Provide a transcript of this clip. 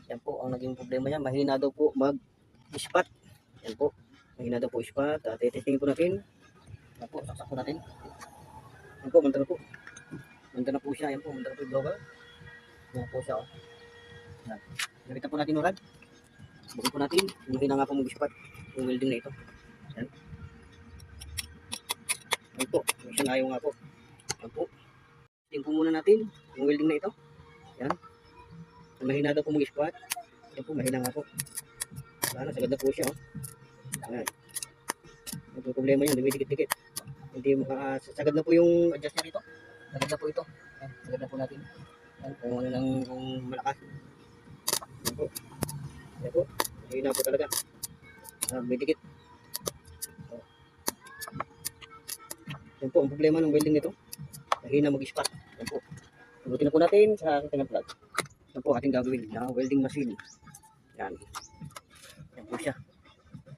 Yan po ang naging problema niya. Mahina daw po mag-spot. Yan po. Mahina daw po spot. At titingin po natin. Yan po, saksak po natin. Yan po, manda na po. Manda na po siya. Yan po, manda na po yung blower. Yan po siya. Oh. Yan. Nakita po natin yung rad. Bukod po natin. Mahina nga po mag-spot. Yung welding na ito. Yan. Yan po. Siya ayaw nga po. Yan po. Tingin po muna natin yung welding na ito. Yan. Mahina daw po mag-spot. Yan po, mahina nga po. Sana, sagad na po siya. Oh. Yan. Yung problema yan, dumidikit-dikit. Hindi sagad na po yung adjust niya rito. Sagad na po ito. Yan, sagad na po natin. Yan, kung ano lang kung malakas. Yan po. Yan po. Mahina po talaga. Dumidikit. Yan po, ang problema ng welding nito. Mahina mag-spot. Yan po. Sagutin na po natin sa ating plug. Yan po ating gagawin na welding machine. Yan.